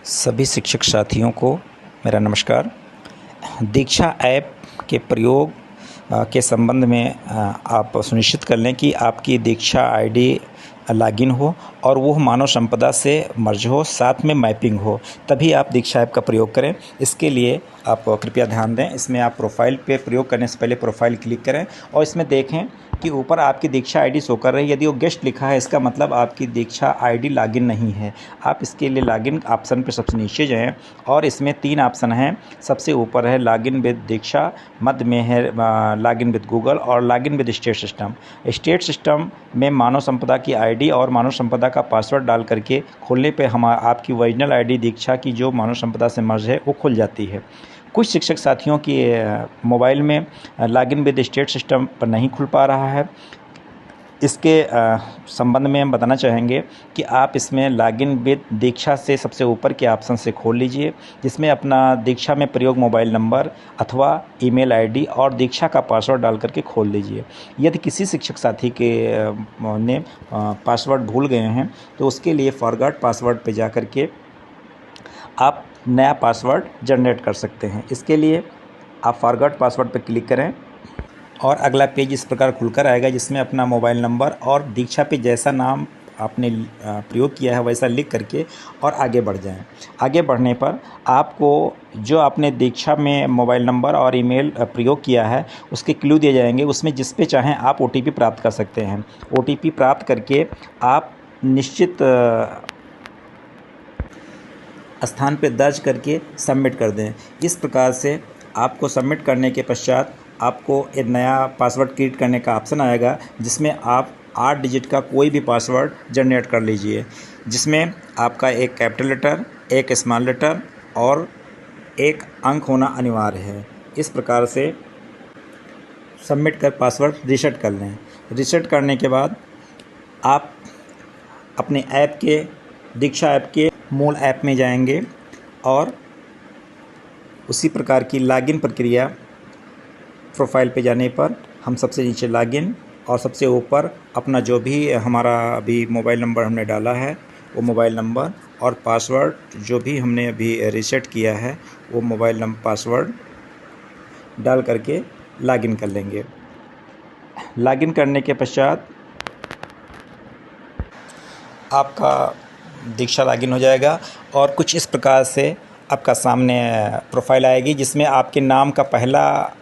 सभी शिक्षक साथियों को मेरा नमस्कार। दीक्षा ऐप के प्रयोग के संबंध में आप सुनिश्चित कर लें कि आपकी दीक्षा आईडी लॉगिन हो और वो मानव संपदा से मर्ज हो, साथ में मैपिंग हो, तभी आप दीक्षा ऐप का प्रयोग करें। इसके लिए आप कृपया ध्यान दें। इसमें आप प्रोफाइल पे प्रयोग करने से पहले प्रोफाइल क्लिक करें और इसमें देखें कि ऊपर आपकी दीक्षा आईडी शो कर रही है। यदि वो गेस्ट लिखा है, इसका मतलब आपकी दीक्षा आईडी लॉगिन नहीं है। आप इसके लिए लॉगिन ऑप्शन पे सबसे नीचे जाएं और इसमें 3 ऑप्शन हैं। सबसे ऊपर है लॉगिन विद दीक्षा, मध्य में है लॉगिन विद गूगल और login with state system. State system में मानव संपदा की आईडी और मानव संपदा का पासवर्ड डाल करके खोलने पे आपकी ओरिजिनल आईडी दीक्षा की जो मानव संपदा से मर्ज है वो खुल जाती है। कुछ शिक्षक साथियों की मोबाइल में लॉगिन विद स्टेट सिस्टम पर नहीं खुल पा रहा है। इसके संबंध में हम बताना चाहेंगे कि आप इसमें लॉगिन विद दीक्षा से सबसे ऊपर के ऑप्शन से खोल लीजिए, जिसमें अपना दीक्षा में प्रयोग मोबाइल नंबर अथवा ईमेल आईडी और दीक्षा का पासवर्ड डाल करके खोल लीजिए। यदि किसी शिक्षक साथी के ने पासवर्ड भूल गए हैं तो उसके लिए फॉरगॉट पासवर्ड पे जा कर के आप नया पासवर्ड जनरेट कर सकते हैं। इसके लिए आप फॉरगॉट पासवर्ड पर क्लिक करें और अगला पेज इस प्रकार खुलकर आएगा, जिसमें अपना मोबाइल नंबर और दीक्षा पे जैसा नाम आपने प्रयोग किया है वैसा लिख करके और आगे बढ़ जाएं। आगे बढ़ने पर आपको जो आपने दीक्षा में मोबाइल नंबर और ईमेल प्रयोग किया है उसके क्लू दिए जाएंगे। उसमें जिस पे चाहें आप ओटीपी प्राप्त कर सकते हैं। ओटीपी प्राप्त करके आप निश्चित स्थान पे दर्ज करके सबमिट कर दें। इस प्रकार से आपको सबमिट करने के पश्चात आपको एक नया पासवर्ड क्रिएट करने का ऑप्शन आएगा, जिसमें आप 8 डिजिट का कोई भी पासवर्ड जनरेट कर लीजिए, जिसमें आपका एक कैपिटल लेटर, एक स्मॉल लेटर और एक अंक होना अनिवार्य है। इस प्रकार से सबमिट कर पासवर्ड रीसेट कर लें। रीसेट करने के बाद आप अपने ऐप के दीक्षा ऐप के मूल ऐप में जाएंगे और उसी प्रकार की लॉगिन प्रक्रिया प्रोफाइल पे जाने पर हम सबसे नीचे लॉगिन और सबसे ऊपर अपना जो भी हमारा अभी मोबाइल नंबर हमने डाला है वो मोबाइल नंबर और पासवर्ड जो भी हमने अभी रीसेट किया है वो मोबाइल नंबर पासवर्ड डाल करके लॉगिन कर लेंगे। लॉगिन करने के पश्चात आपका दीक्षा लॉगिन हो जाएगा और कुछ इस प्रकार से आपका सामने प्रोफाइल आएगी, जिसमें आपके नाम का पहला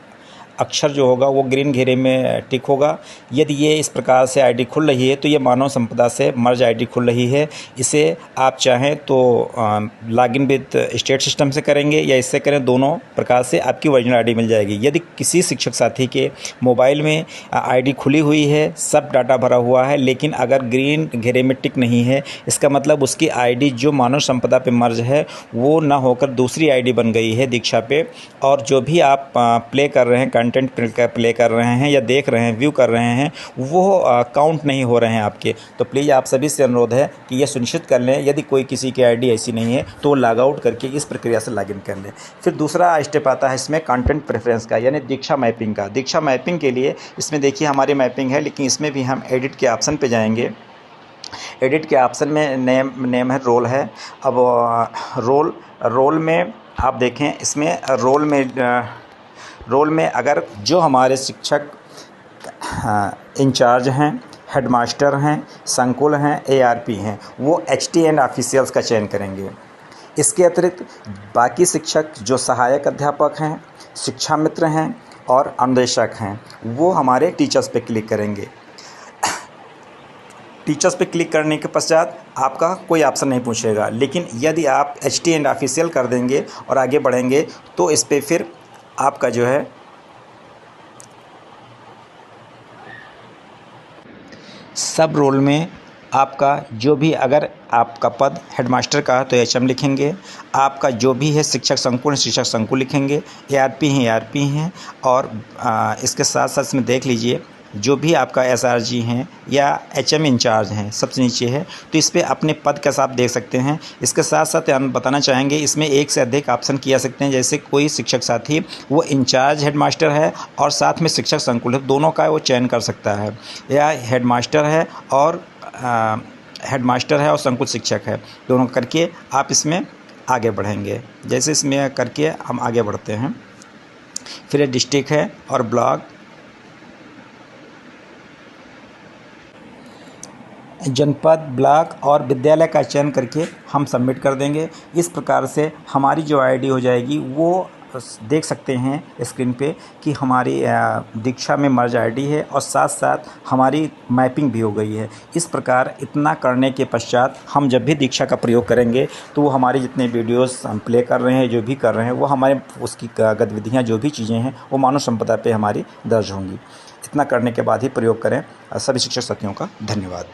अक्षर जो होगा वो ग्रीन घेरे में टिक होगा। यदि ये इस प्रकार से आईडी खुल रही है तो ये मानव संपदा से मर्ज आईडी खुल रही है। इसे आप चाहें तो लॉगिन विद स्टेट सिस्टम से करेंगे या इससे करें, दोनों प्रकार से आपकी ओरिजिनल आईडी मिल जाएगी। यदि किसी शिक्षक साथी के मोबाइल में आईडी खुली हुई है, सब डाटा भरा हुआ है, लेकिन अगर ग्रीन घेरे में टिक नहीं है, इसका मतलब उसकी आईडी जो मानव संपदा पे मर्ज है वो ना होकर दूसरी आईडी बन गई है दीक्षा पे, और जो भी आप प्ले कर रहे हैं, कंटेंट प्ले कर रहे हैं या देख रहे हैं, व्यू कर रहे हैं, वो काउंट नहीं हो रहे हैं आपके। तो प्लीज़ आप सभी से अनुरोध है कि ये सुनिश्चित कर लें, यदि कोई किसी की आईडी ऐसी नहीं है तो लॉग आउट करके इस प्रक्रिया से लॉगिन कर लें। फिर दूसरा स्टेप आता है इसमें कंटेंट प्रेफरेंस का, यानी दीक्षा मैपिंग का। दीक्षा मैपिंग के लिए इसमें देखिए हमारी मैपिंग है, लेकिन इसमें भी हम एडिट के ऑप्शन पे जाएंगे। एडिट के ऑप्शन में नेम है, रोल है। अब रोल में आप देखें, इसमें रोल में अगर जो हमारे शिक्षक इंचार्ज हैं, हेडमास्टर हैं, संकुल हैं, एआरपी हैं, वो HTN ऑफिशियल्स का चयन करेंगे। इसके अतिरिक्त बाकी शिक्षक जो सहायक अध्यापक हैं, शिक्षा मित्र हैं और अनुदेशक हैं, वो हमारे टीचर्स पे क्लिक करेंगे। टीचर्स पे क्लिक करने के पश्चात आपका कोई ऑप्शन नहीं पूछेगा, लेकिन यदि आप HTN ऑफिशियल कर देंगे और आगे बढ़ेंगे तो इस पे फिर आपका जो है सब रोल में आपका जो भी, अगर आपका पद हेडमास्टर का है तो HM लिखेंगे, आपका जो भी है शिक्षक संकुल लिखेंगे, ARP हैं ARP हैं, और इसके साथ साथ इसमें देख लीजिए जो भी आपका SRG हैं या HM इंचार्ज हैं सबसे नीचे है, तो इस पर अपने पद का आप देख सकते हैं। इसके साथ साथ हम बताना चाहेंगे इसमें एक से अधिक ऑप्शन किया सकते हैं। जैसे कोई शिक्षक साथी वो इंचार्ज हेडमास्टर है और साथ में शिक्षक संकुल है, दोनों का वो चयन कर सकता है, या हेडमास्टर है और संकुल शिक्षक है, दोनों करके आप इसमें आगे बढ़ेंगे। जैसे इसमें करके हम आगे बढ़ते हैं। फिर डिस्ट्रिक्ट है और ब्लॉक, जनपद, ब्लॉक और विद्यालय का चयन करके हम सबमिट कर देंगे। इस प्रकार से हमारी जो आईडी हो जाएगी वो देख सकते हैं स्क्रीन पे कि हमारी दीक्षा में मर्ज आईडी है और साथ साथ हमारी मैपिंग भी हो गई है। इस प्रकार इतना करने के पश्चात हम जब भी दीक्षा का प्रयोग करेंगे तो वो हमारे जितने वीडियोस हम प्ले कर रहे हैं, जो भी कर रहे हैं, वो हमारे उसकी गतिविधियाँ जो भी चीज़ें हैं वो मानव संपदा पे हमारी दर्ज होंगी। इतना करने के बाद ही प्रयोग करें। सभी शिक्षक साथियों का धन्यवाद।